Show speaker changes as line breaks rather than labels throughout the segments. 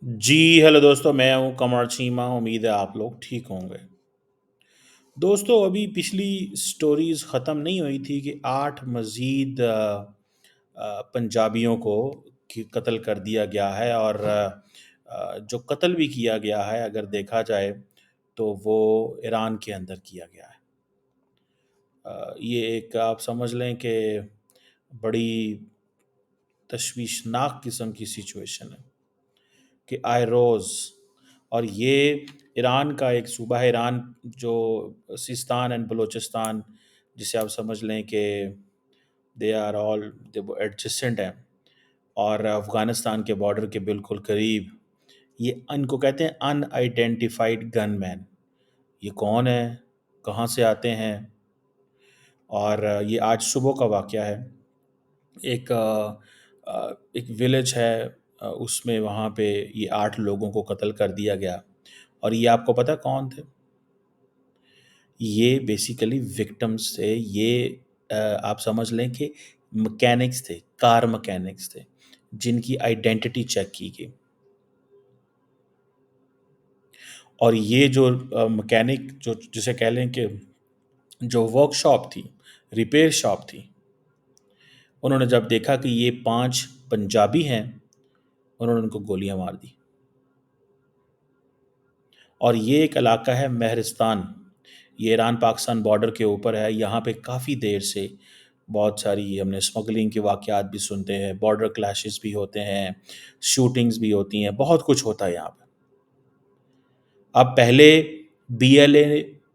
जी, hello दोस्तों, मैं हूँ कमर चीमा। उम्मीद है आप लोग ठीक होंगे। दोस्तों, अभी पिछली स्टोरीज़ ख़त्म नहीं हुई थी कि 8 मज़ीद पंजाबियों को कत्ल कर दिया गया है और जो कत्ल भी किया गया है, अगर देखा जाए तो वो ईरान के अंदर किया गया है। ये एक आप समझ लें कि बड़ी तशवीशनाक किस्म की सिचुएशन है कि आयरोज़ और ये ईरान का एक सूबा है। ईरान जो सिस्तान एंड बलूचिस्तान, जिसे आप समझ लें कि दे आर ऑल एडजेसेंट हैं और अफ़गानिस्तान के बॉर्डर के बिल्कुल करीब। ये इनको कहते हैं अनआइडेंटिफाइड गनमैन। ये कौन है, कहाँ से आते हैं? और ये आज सुबह का वाक़या है। एक विलेज है, उसमें वहाँ पे ये 8 लोगों को कत्ल कर दिया गया। और ये आपको पता है कौन थे? ये बेसिकली विक्टिम्स थे। ये आप समझ लें कि मैकेनिक्स थे, कार मैकेनिक्स थे, जिनकी आइडेंटिटी चेक की गई। और ये जो मैकेनिक, जो जिसे कह लें कि जो वर्कशॉप थी, रिपेयर शॉप थी, उन्होंने जब देखा कि ये 5 पंजाबी हैं, उन्होंने उनको गोलियां मार दी। और ये एक इलाका है महरिस्तान। ये ईरान पाकिस्तान बॉर्डर के ऊपर है। यहाँ पे काफ़ी देर से बहुत सारी हमने स्मगलिंग के वाक़यात भी सुनते हैं, बॉर्डर क्लैशेस भी होते हैं, शूटिंग्स भी होती हैं, बहुत कुछ होता है यहाँ पे। अब पहले बीएलए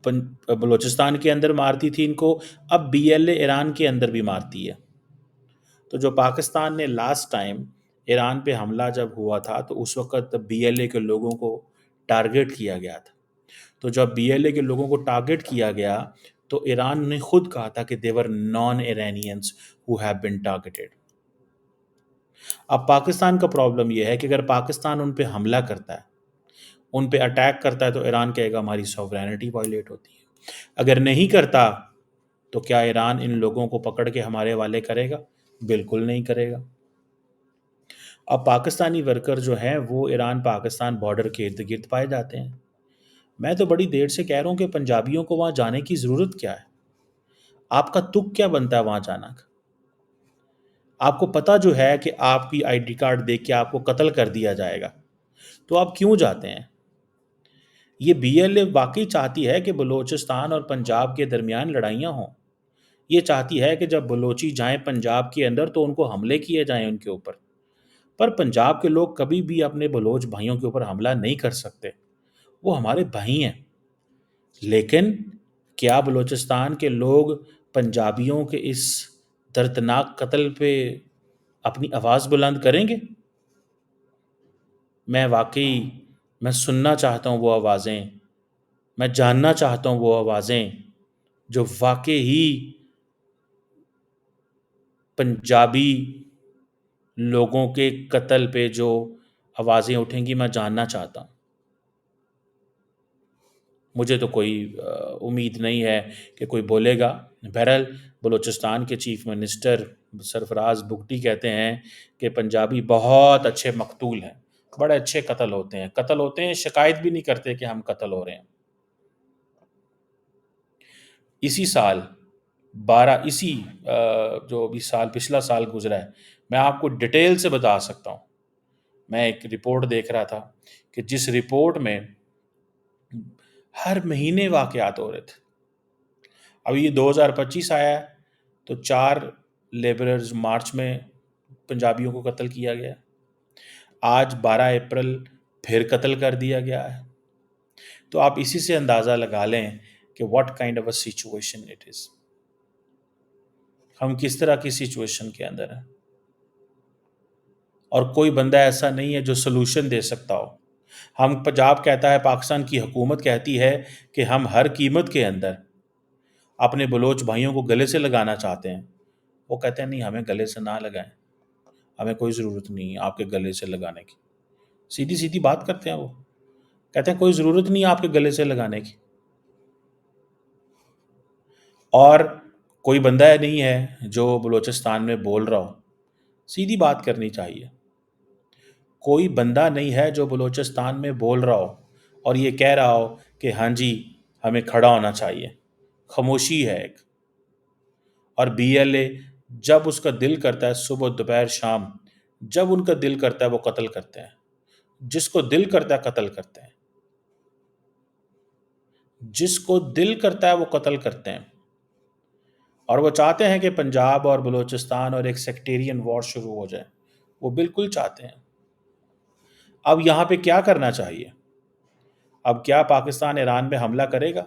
बलूचिस्तान के अंदर मारती थी इनको, अब बीएलए ईरान के अंदर भी मारती है। तो जो पाकिस्तान ने लास्ट टाइम ईरान पे हमला जब हुआ था, तो उस वक़्त बीएलए के लोगों को टारगेट किया गया था। तो जब बीएलए के लोगों को टारगेट किया गया, तो ईरान ने खुद कहा था कि they were non Iranians who have been targeted. अब पाकिस्तान का प्रॉब्लम यह है कि अगर पाकिस्तान उन पे हमला करता है, उन पे अटैक करता है, तो ईरान कहेगा हमारी सॉवरेनिटी वायलेट होती है। अगर नहीं करता, तो क्या ईरान इन लोगों को पकड़ के हमारे वाले करेगा? बिल्कुल नहीं करेगा। अब पाकिस्तानी वर्कर जो हैं वो ईरान पाकिस्तान बॉर्डर के इर्द गिर्द पाए जाते हैं। मैं तो बड़ी देर से कह रहा हूँ कि पंजाबियों को वहाँ जाने की ज़रूरत क्या है? आपका तुक क्या बनता है वहाँ जाना का? आपको पता जो है कि आपकी आईडी कार्ड देख के आपको कत्ल कर दिया जाएगा, तो आप क्यों जाते हैं? ये बीएलए वाक़ई चाहती है कि बलूचिस्तान और पंजाब के दरमियान लड़ाइयाँ हों। ये चाहती है कि जब बलोची जाएँ पंजाब के अंदर, तो उनको हमले किए जाएँ उनके ऊपर। पर पंजाब के लोग कभी भी अपने बलोच भाइयों के ऊपर हमला नहीं कर सकते। वो हमारे भाई हैं। लेकिन क्या बलूचिस्तान के लोग पंजाबियों के इस दर्दनाक कत्ल पे अपनी आवाज़ बुलंद करेंगे? मैं वाक़ई मैं सुनना चाहता हूँ वो आवाज़ें, मैं जानना चाहता हूँ वो आवाज़ें, जो वाक़ई ही पंजाबी लोगों के कत्ल पे जो आवाज़ें उठेंगी, मैं जानना चाहता हूँ। मुझे तो कोई उम्मीद नहीं है कि कोई बोलेगा। बहरहाल बलूचिस्तान के चीफ़ मिनिस्टर सरफ़राज़ बुगटी कहते हैं कि पंजाबी बहुत अच्छे मक़तूल हैं, बड़े अच्छे कत्ल होते हैं, शिकायत भी नहीं करते कि हम कत्ल हो रहे हैं। इसी साल 12 इसी जो अभी साल पिछला साल गुज़रा है, मैं आपको डिटेल से बता सकता हूँ। मैं एक रिपोर्ट देख रहा था कि जिस रिपोर्ट में हर महीने वाक़यात हो रहे थे। अब ये 2025 आया है, तो 4 लेबरर्स मार्च में पंजाबियों को कत्ल किया गया। आज 12 अप्रैल फिर कत्ल कर दिया गया है। तो आप इसी से अंदाज़ा लगा लें कि what kind of a situation it is. हम किस तरह की सिचुएशन के अंदर हैं। और कोई बंदा ऐसा नहीं है जो सॉल्यूशन दे सकता हो। हम पंजाब कहता है, पाकिस्तान की हुकूमत कहती है कि हम हर कीमत के अंदर अपने बलोच भाइयों को गले से लगाना चाहते हैं। वो कहते हैं नहीं, हमें गले से ना लगाएं, हमें कोई ज़रूरत नहीं है आपके गले से लगाने की। सीधी-सीधी बात करते हैं वो। कहते हैं कोई ज़रूरत नहीं है आपके गले से लगाने की। और कोई बंदा नहीं है जो बलूचिस्तान में बोल रहा हो। सीधी बात करनी चाहिए। कोई बंदा नहीं है जो बलूचिस्तान में बोल रहा हो और ये कह रहा हो कि हाँ जी, हमें खड़ा होना चाहिए। खामोशी है एक। और बीएलए जब उसका दिल करता है, सुबह दोपहर शाम, जब उनका दिल करता है वो कत्ल करते हैं। जिसको दिल करता है कत्ल करते हैं। जिसको दिल करता है वो कत्ल करते हैं। और वो चाहते हैं कि पंजाब और बलूचिस्तान और एक सेक्टेरियन वॉर शुरू हो जाए। वो बिल्कुल चाहते हैं। अब यहाँ पे क्या करना चाहिए? अब क्या पाकिस्तान ईरान में हमला करेगा?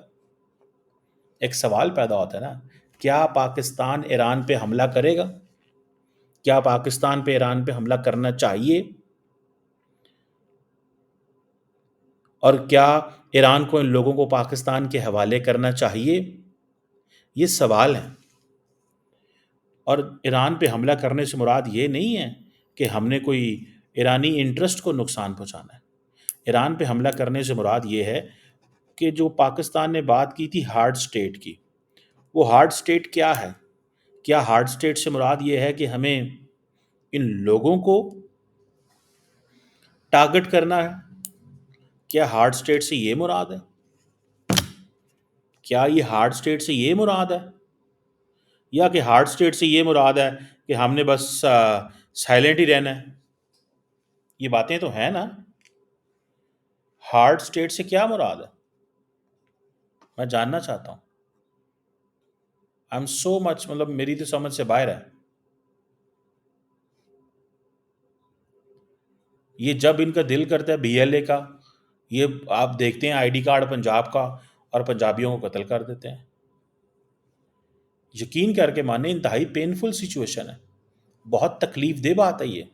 एक सवाल पैदा होता है ना, क्या पाकिस्तान ईरान पे हमला करेगा? क्या पाकिस्तान पे ईरान पे हमला करना चाहिए? और क्या ईरान को इन लोगों को पाकिस्तान के हवाले करना चाहिए? ये सवाल है। और ईरान पे हमला करने से मुराद ये नहीं है कि हमने कोई ईरानी इंटरेस्ट को नुकसान पहुंचाना है। ईरान पे हमला करने से मुराद ये है कि जो पाकिस्तान ने बात की थी हार्ड स्टेट की, वो हार्ड स्टेट क्या है? क्या हार्ड स्टेट से मुराद ये है कि हमें इन लोगों को टारगेट करना है? क्या हार्ड स्टेट से ये मुराद है? क्या ये हार्ड स्टेट से ये मुराद है? या कि हार्ड स्टेट से ये मुराद है कि हमने बस साइलेंट ही रहना है? ये बातें तो हैं ना। हार्ड स्टेट से क्या मुराद है? मैं जानना चाहता हूँ। आई एम सो मच, मतलब मेरी तो समझ से बाहर है। ये जब इनका दिल करता है बीएलए का, ये आप देखते हैं आईडी कार्ड पंजाब का, और पंजाबियों को कत्ल कर देते हैं। यकीन करके माने, इंतहाई पेनफुल सिचुएशन है। बहुत तकलीफ दे बात है ये।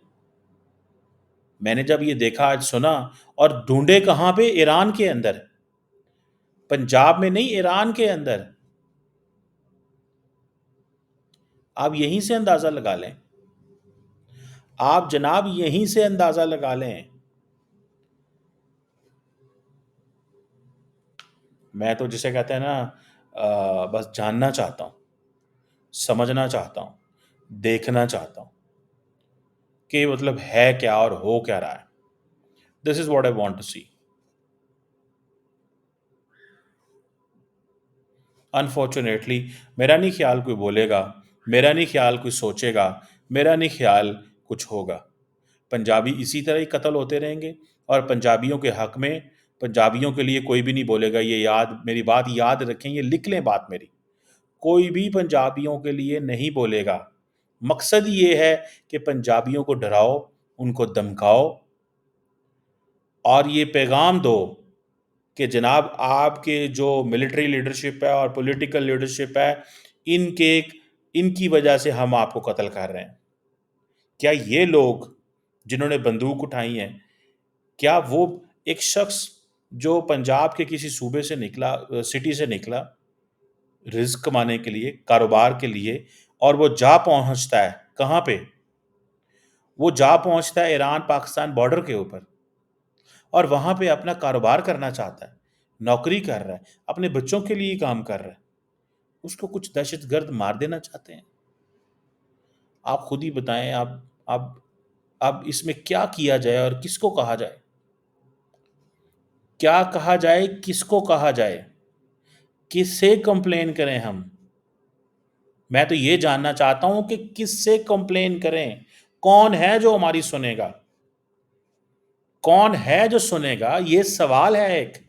मैंने जब ये देखा, आज सुना, और ढूंढे कहाँ पे? ईरान के अंदर। पंजाब में नहीं, ईरान के अंदर। आप यहीं से अंदाजा लगा लें। आप जनाब यहीं से अंदाजा लगा लें। मैं तो जिसे कहते हैं ना, बस जानना चाहता हूँ, समझना चाहता हूँ, देखना चाहता हूँ कि मतलब है क्या और हो क्या रहा है। This is what I want to see. Unfortunately मेरा नहीं ख्याल कोई बोलेगा, मेरा नहीं ख्याल कोई सोचेगा, मेरा नहीं ख्याल कुछ होगा। पंजाबी इसी तरह ही कत्ल होते रहेंगे, और पंजाबियों के हक में, पंजाबियों के लिए कोई भी नहीं बोलेगा। ये याद, मेरी बात याद रखें, ये लिख लें बात मेरी। कोई भी पंजाबियों के लिए नहीं बोलेगा। मकसद ये है कि पंजाबियों को डराओ, उनको धमकाओ, और ये पैगाम दो कि जनाब आपके जो मिलिट्री लीडरशिप है और पॉलिटिकल लीडरशिप है, इनके इनकी वजह से हम आपको कत्ल कर रहे हैं। क्या ये लोग जिन्होंने बंदूक उठाई है, क्या वो एक शख्स जो पंजाब के किसी सूबे से निकला, सिटी से निकला रिस्क कमाने के लिए, कारोबार के लिए, और वो जा पहुंचता है कहाँ पे? वो जा पहुंचता है ईरान पाकिस्तान बॉर्डर के ऊपर, और वहां पे अपना कारोबार करना चाहता है, नौकरी कर रहा है, अपने बच्चों के लिए काम कर रहा है। उसको कुछ दहशतगर्द मार देना चाहते हैं। आप खुद ही बताएं। आप इसमें क्या किया जाए और किसको कहा जाए? क्या कहा जाए, किसको कहा जाए? किससे कंप्लेन करें हम? मैं तो ये जानना चाहता हूं कि किससे कंप्लेन करें। कौन है जो हमारी सुनेगा? कौन है जो सुनेगा? ये सवाल है एक।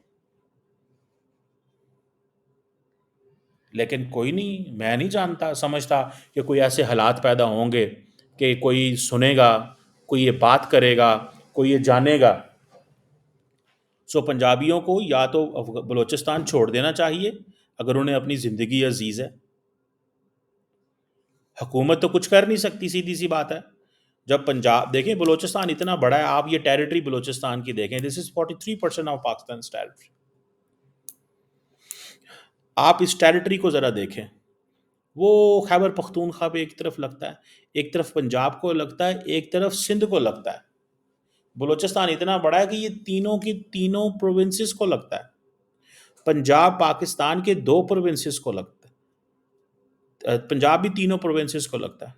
लेकिन कोई नहीं, मैं नहीं जानता, समझता कि कोई ऐसे हालात पैदा होंगे कि कोई सुनेगा, कोई ये बात करेगा, कोई ये जानेगा। सो पंजाबियों को या तो बलूचिस्तान छोड़ देना चाहिए अगर उन्हें अपनी ज़िंदगी अजीज़ है। हुकूमत तो कुछ कर नहीं सकती, सीधी सी बात है। जब पंजाब देखें, बलूचिस्तान इतना बड़ा है, आप ये टेरिटरी बलूचिस्तान की देखें, this is 43% of Pakistan territory. आप इस टेरिटरी को ज़रा देखें। वो खैबर पख्तूनख्वा पे एक तरफ लगता है, एक तरफ पंजाब को लगता है, एक तरफ सिंध को लगता है। बलूचिस्तान इतना बड़ा है कि ये तीनों की तीनों प्रोविंसेस को लगता है। पंजाब पाकिस्तान के दो प्रोविंसेस को लगता है। पंजाब भी तीनों प्रोविंसेस को लगता है।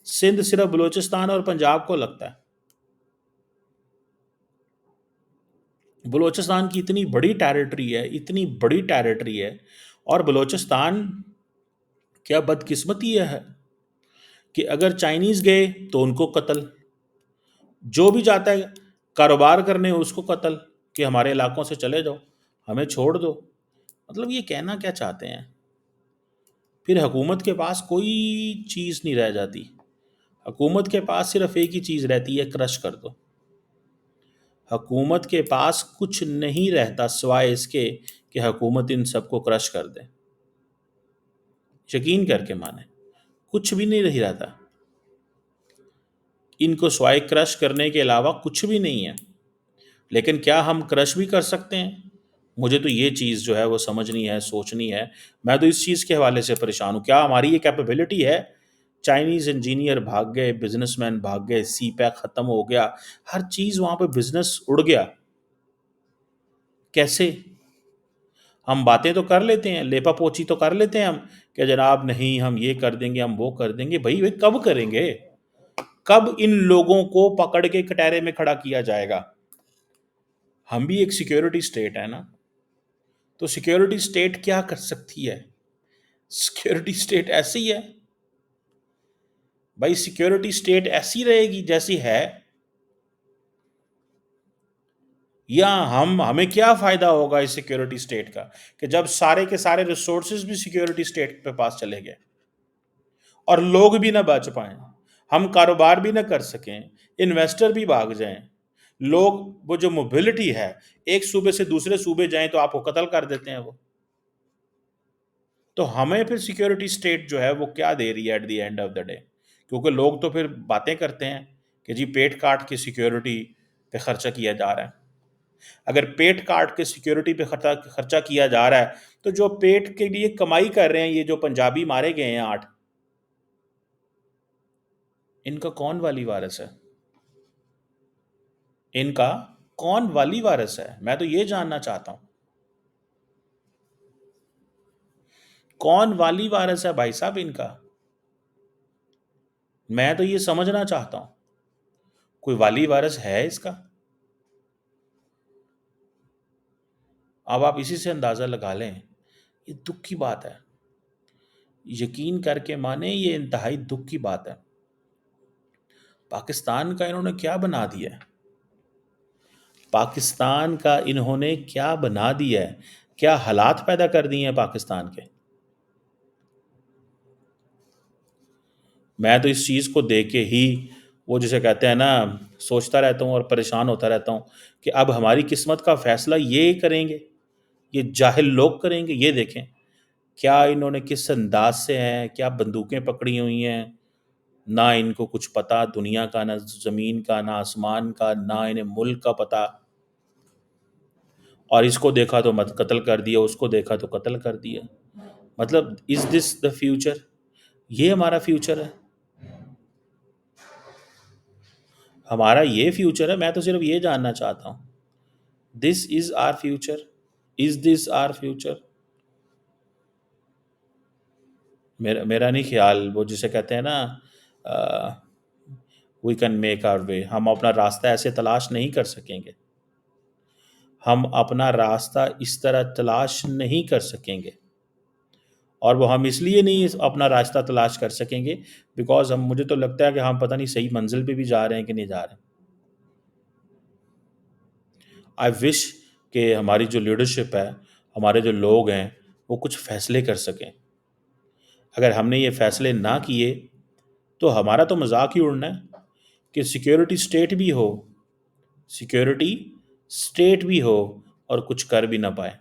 सिंध सिर्फ बलूचिस्तान और पंजाब को लगता है। बलूचिस्तान की इतनी बड़ी टेरिटरी है, इतनी बड़ी टेरिटरी है, और बलूचिस्तान, क्या बदकिस्मती है कि अगर चाइनीज गए तो उनको कत्ल, जो भी जाता है कारोबार करने उसको कत्ल, कि हमारे इलाकों से चले जाओ, हमें छोड़ दो। मतलब ये कहना क्या चाहते हैं? फिर हुकूमत के पास कोई चीज़ नहीं रह जाती। हुकूमत के पास सिर्फ एक ही चीज़ रहती है, क्रश कर दो। हुकूमत के पास कुछ नहीं रहता सिवाय इसके कि हुकूमत इन सबको क्रश कर दे। यकीन करके माने, कुछ भी नहीं रही रहता। इनको सिवाय क्रश करने के अलावा कुछ भी नहीं है। लेकिन क्या हम क्रश भी कर सकते हैं? मुझे तो ये चीज़ जो है वो समझनी है, सोचनी है। मैं तो इस चीज़ के हवाले से परेशान हूँ, क्या हमारी ये कैपेबिलिटी है? चाइनीज़ इंजीनियर भाग गए, बिजनेसमैन भाग गए, सी पैक ख़त्म हो गया, हर चीज़ वहाँ पे बिजनेस उड़ गया। कैसे? हम बातें तो कर लेते हैं, लेपा पोची तो कर लेते हैं हम, कि जनाब नहीं हम ये कर देंगे, हम वो कर देंगे। भाई भाई कब करेंगे? कब इन लोगों को पकड़ के कटहरे में खड़ा किया जाएगा? हम भी एक सिक्योरिटी स्टेट है ना, तो सिक्योरिटी स्टेट क्या कर सकती है? सिक्योरिटी स्टेट ऐसी है भाई, सिक्योरिटी स्टेट ऐसी रहेगी जैसी है, या हमें क्या फायदा होगा इस सिक्योरिटी स्टेट का, कि जब सारे के सारे रिसोर्सेज भी सिक्योरिटी स्टेट पे पास चले गए और लोग भी ना बच पाए, हम कारोबार भी ना कर सकें, इन्वेस्टर भी भाग जाएं, लोग, वो जो मोबिलिटी है, एक सूबे से दूसरे सूबे जाएं तो आपको कत्ल कर देते हैं वो। तो हमें फिर सिक्योरिटी स्टेट जो है वो क्या दे रही है at the end of the day? क्योंकि लोग तो फिर बातें करते हैं कि जी पेट काट के सिक्योरिटी पे खर्चा किया जा रहा है। अगर पेट काट के सिक्योरिटी पे खर्चा खर्चा किया जा रहा है, तो जो पेट के लिए कमाई कर रहे हैं, ये जो पंजाबी मारे गए हैं 8, इनका कौन वाली वारिस है? इनका कौन वाली वारिस है? मैं तो ये जानना चाहता हूं, कौन वाली वारिस है भाई साहब इनका? मैं तो ये समझना चाहता हूं, कोई वाली वारिस है इसका? अब आप इसी से अंदाजा लगा लें, ये दुख की बात है। यकीन करके माने, ये इंतहाई दुख की बात है। पाकिस्तान का इन्होंने क्या बना दिया है? पाकिस्तान का इन्होंने क्या बना दिया है? क्या हालात पैदा कर दिए हैं पाकिस्तान के? मैं तो इस चीज़ को देख के ही, वो जिसे कहते हैं ना, सोचता रहता हूँ और परेशान होता रहता हूँ कि अब हमारी किस्मत का फैसला ये करेंगे, ये जाहिल लोग करेंगे। ये देखें क्या इन्होंने किस अंदाज से हैं, क्या बंदूकें पकड़ी हुई हैं, ना इनको कुछ पता दुनिया का, ना ज़मीन का, ना आसमान का, ना इन्हें मुल्क का पता। और इसको देखा तो मत कत्ल कर दिया, उसको देखा तो कत्ल कर दिया। मतलब इज दिस द फ्यूचर? ये हमारा फ्यूचर है? हमारा ये फ्यूचर है? मैं तो सिर्फ ये जानना चाहता हूँ, this is our future? Is this our future? मेरा मेरा नहीं ख्याल, वो जिसे कहते हैं ना, we can make our way, हम अपना रास्ता ऐसे तलाश नहीं कर सकेंगे। हम अपना रास्ता इस तरह तलाश नहीं कर सकेंगे। और वो हम इसलिए नहीं अपना रास्ता तलाश कर सकेंगे बिकॉज हम, मुझे तो लगता है कि हम पता नहीं सही मंजिल पे भी जा रहे हैं कि नहीं जा रहे हैं। आई विश कि हमारी जो लीडरशिप है, हमारे जो लोग हैं, वो कुछ फैसले कर सकें। अगर हमने ये फैसले ना किए तो हमारा तो मजाक ही उड़ना है कि सिक्योरिटी स्टेट भी हो, सिक्योरिटी स्टेट भी हो और कुछ कर भी ना पाए,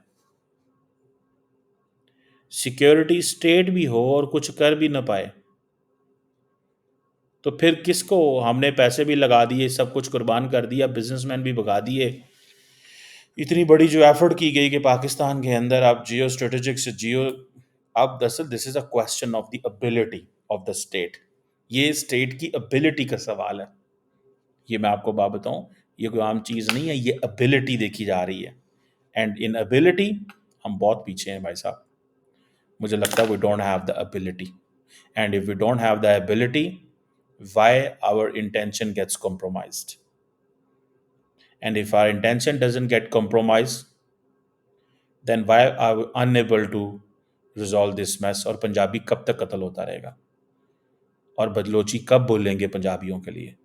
सिक्योरिटी स्टेट भी हो और कुछ कर भी ना पाए। तो फिर किसको? हमने पैसे भी लगा दिए, सब कुछ कुर्बान कर दिया, बिजनेसमैन भी भगा दिए, इतनी बड़ी जो एफर्ट की गई कि पाकिस्तान के अंदर आप जियो स्ट्रेटेजिक से जियो, अब दरअसल this is a question of the ability of the state. ये स्टेट की एबिलिटी का सवाल है। ये मैं आपको बात बताऊं, ये कोई आम चीज़ नहीं है, ये एबिलिटी देखी जा रही है। एंड इन एबिलिटी हम बहुत पीछे हैं भाई साहब। मुझे लगता है we don't have the ability, and if we don't have the ability, why our intention gets compromised, And if our intention doesn't get compromised, then why are we unable to resolve this mess? और पंजाबी कब तक कत्ल होता रहेगा? और बदलोची कब बोलेंगे पंजाबियों के लिए?